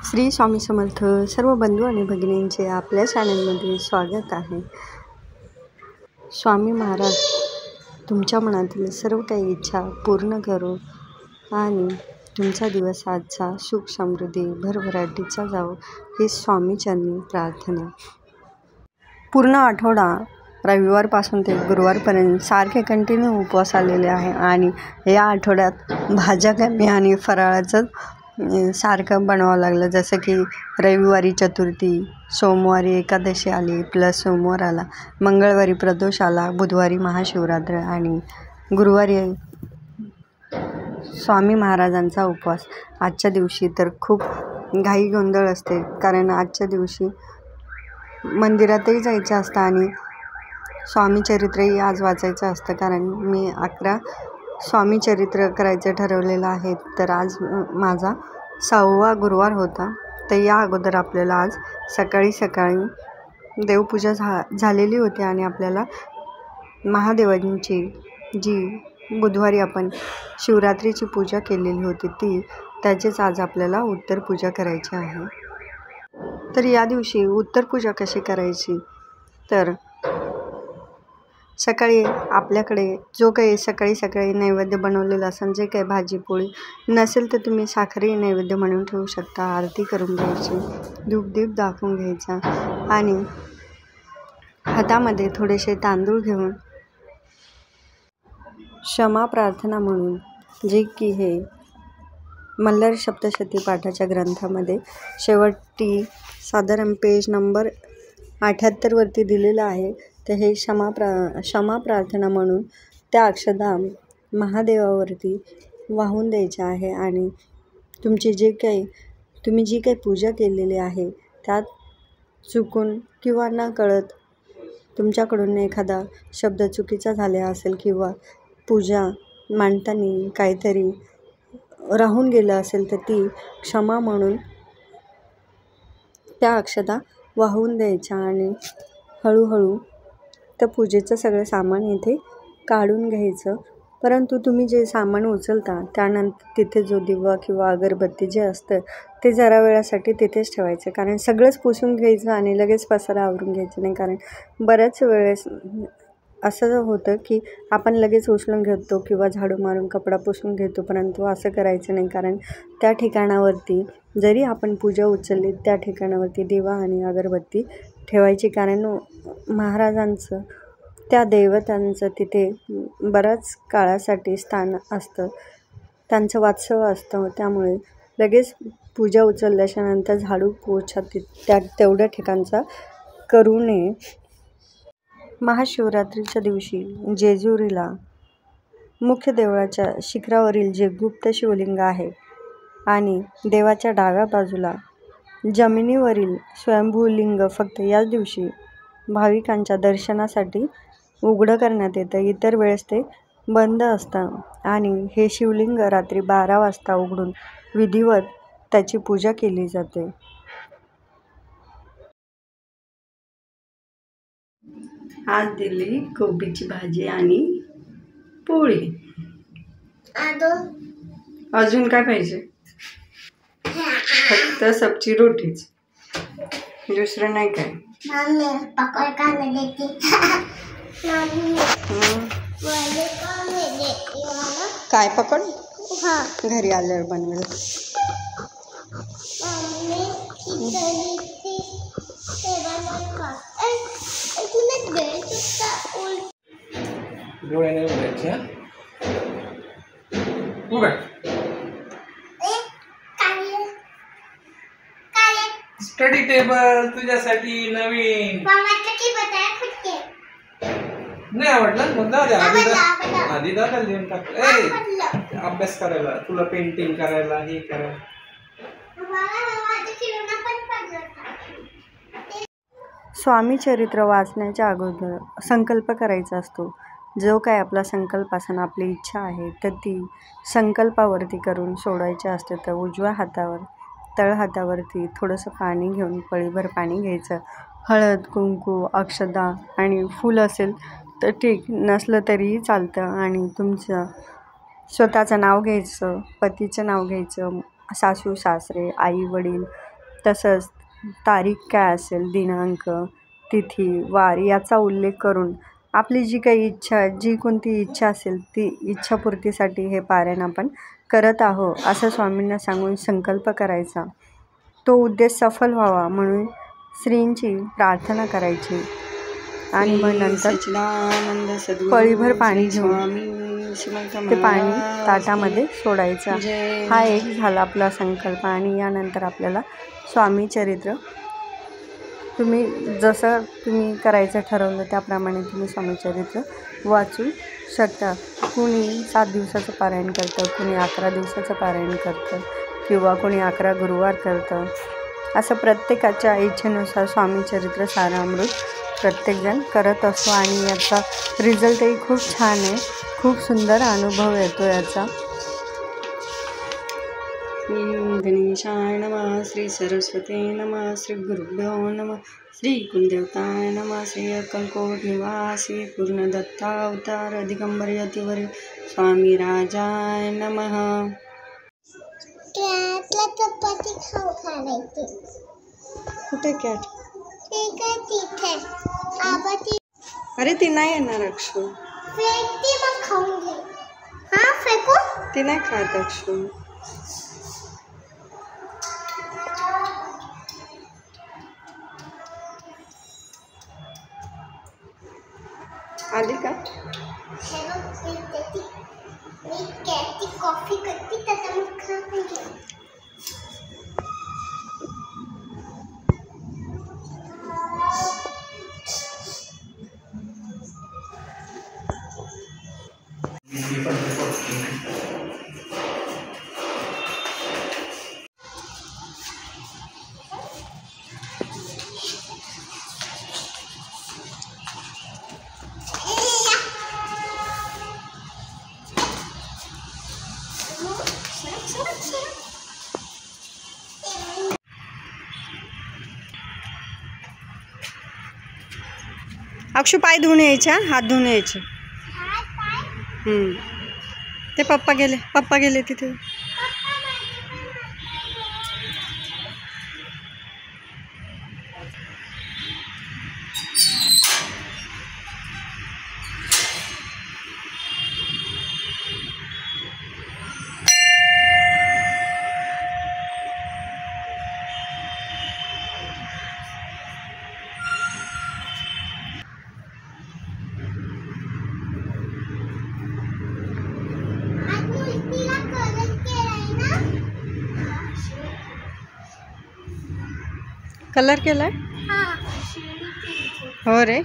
श्री स्वामी समर्थ. सर्व बंधू आणि भगिनींचे आपल्या चॅनलमध्ये स्वागत आहे. स्वामी महाराज तुमच्या मनातील सर्व काही इच्छा पूर्ण करो आणि तुमचा दिवस आजचा सुख समृद्धी भरभराटीचा जावो ही स्वामीचरणी प्रार्थना. पूर्ण आठवडा रविवारपासून ते गुरुवारपर्यंत सारखे कंटिन्यू उपवास आलेले आहे आणि या आठवड्यात भाज्या कमी आणि फराळाचं सारखं बनवावं लागलं. जसं की रविवारी चतुर्थी, सोमवारी एकादशी आली प्लस सोमवार आला, मंगळवारी प्रदोष आला, बुधवारी महाशिवरात्र आणि गुरुवारी स्वामी महाराजांचा उपवास. आजच्या दिवशी तर खूप घाई गोंधळ असते, कारण आजच्या दिवशी मंदिरातही जायचं असतं आणि स्वामी चरित्रही आज वाचायचं असतं. कारण मी 11 स्वामी चरित्र करायचं ठरवलेलं आहे. तर आज माझा 6वा गुरुवार होता. तर या अगोदर आपल्याला आज सकाळी देवपूजा झालेली होती आणि आपल्याला महादेवांची जी बुधवारी आपण शिवरात्रीची पूजा केलेली होती त्याचीच आज आपल्याला उत्तर पूजा करायची आहे. तर या दिवशी उत्तर पूजा कशी करायची, तर सकाळी आपल्याकडे जो काही सकाळी नैवेद्य बनवलेला असेल, जे काही भाजी पोळी नसेल तर तुम्ही साखरही नैवेद्य म्हणून ठेवू शकता. आरती करून घ्यायची, धूपदीप दाखवून घ्यायचा आणि हातामध्ये थोडेसे तांदूळ घेऊन क्षमा प्रार्थना म्हणून, जे की हे मल्हार सप्तशती पाठाच्या ग्रंथामध्ये शेवटी साधारण पेज नंबर 78 वरती दिलेलं आहे. तर हे क्षमा प्रार्थना म्हणून त्या अक्षदा महादेवावरती वाहून द्यायच्या आहे आणि तुम्ही जी काही पूजा केलेली आहे त्यात चुकून किंवा न कळत तुमच्याकडून एखादा शब्द चुकीचा झाला असेल किंवा पूजा मांडताना काहीतरी राहून गेलं असेल तर ती क्षमा म्हणून त्या अक्षदा वाहून द्यायच्या आणि हळूहळू त्या पूजेचं सगळं सामान इथे काढून घ्यायचं. परंतु तुम्ही जे सामान उचलता त्यानंतर तिथे जो दिवा किंवा अगरबत्ती जे असतं ते जरा वेळासाठी तिथेच ठेवायचं. कारण सगळंच पुसून घ्यायचं आणि लगेच पसारा आवरून घ्यायचं नाही. कारण बऱ्याच वेळेस असं होतं की आपण लगेच उचलून घेतो किंवा झाडू मारून कपडा पुसून घेतो, परंतु असं करायचं नाही. कारण त्या ठिकाणावरती जरी आपण पूजा उचलली त्या ठिकाणावरती दिवा आणि अगरबत्ती ठेवायची. कारण महाराजांचं त्या देवतांचं तिथे बऱ्याच काळासाठी स्थान असतं, त्यांचं वात्सव असतं. त्यामुळे लगेच पूजा उचलल्याच्या नंतर झाडू पोछा तेवढ्या ठिकाणचा करू नये. महाशिवरात्रीच्या दिवशी जेजुरीला मुख्य देवळाच्या शिखरावरील जे गुप्त शिवलिंग आहे आणि देवाच्या डाव्या बाजूला जमिनीवरील स्वयंभूलिंग फक्त याच दिवशी भाविकांच्या दर्शनासाठी उघडं करण्यात येतं. इतर वेळेस ते बंद असतं आणि हे शिवलिंग रात्री 12 वाजता उघडून विधिवत त्याची पूजा केली जाते. आज दिली कोबीची भाजी आणि पोळी. अजून काय पाहिजे? फक्त सब्जी रोटीच, दुसरं नाही काय. काय पकड? घरी आल्यावर बनवेल. डोळ्याने उघडायचे. स्टडी टेबल तुझ्यासाठी नवीन. नाही आवडलं मग जाऊ द्या. आधी दादा लिहून टाक. अभ्यास करायला, तुला पेंटिंग करायला, हे करायला. स्वामी चरित्र वाचण्याच्या अगोदर संकल्प करायचा असतो. जो काय आपला संकल्प असेल, आपली इच्छा आहे तर ती संकल्पावरती करून सोडायची असते. तर उजव्या हातावर तळहातावरती थोडंसं पाणी घेऊन पळीभर पाणी घ्यायचं. हळद, कुंकू, अक्षदा आणि फूल असेल तर ठीक, नसलं तरीही चालतं. आणि तुमचं स्वतःचं नाव घ्यायचं, पतीचं नाव घ्यायचं, सासू सासरे, आई वडील तसंच तारीख काय असेल, दिनांक, तिथी, वार याचा उल्लेख करून आपली जी काही इच्छा, जी कोणती इच्छा असेल ती इच्छापूर्तीसाठी हे पारायण आपण करत आहोत असं स्वामींना सांगून संकल्प करायचा. तो उद्देश सफल व्हावा म्हणून श्रींची प्रार्थना करायची आणि मग नंतर पळीभर पाणी घेऊन ते पाणी ताटामध्ये सोडायचं. हा एक झाला आपला संकल्प. आणि यानंतर आपल्याला स्वामी चरित्र तुम्ही करायचं ठरवलं त्याप्रमाणे तुम्ही स्वामी चरित्र वाचू शकता. कुणी 7 दिवसाचं पारायण करतं, कुणी 11 दिवसाचं पारायण करतं किंवा कोणी 11 गुरुवार करतं. असं प्रत्येकाच्या इच्छेनुसार स्वामी चरित्र सारामृत प्रत्येकजण करत असतो आणि याचा रिझल्टही खूप छान आहे. खूप सुंदर अनुभव येतो याचा. गणेशाय नमः, श्री सरस्वती नमः, श्री गुरुभ्यो नमः, श्री कुलदेवताय नमः, श्री अक्कलकोट निवासी पूर्णदत्ता अवतार दिगंबर यतिवर स्वामी राजाय नमः. कॅटला चपाती खाऊ घालायची. कुठे कॅट? ते काय तिथे आबा ती अरे ती नाही येणार अक्षू. फेकती मग खाऊन घे. हा फेकू? ती नाही खात अक्षू. आली का? मी कॅटची कॉफी करते त्याचा मग खाऊन घे. अक्षू पाय धुवून यायच्या, हात धुवून यायचे. ते पप्पा गेले तिथे. कलर केलाय? हो रे.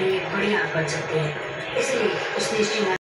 बढ़िया बन सकते हैं, इसलिए उसने स्टीमर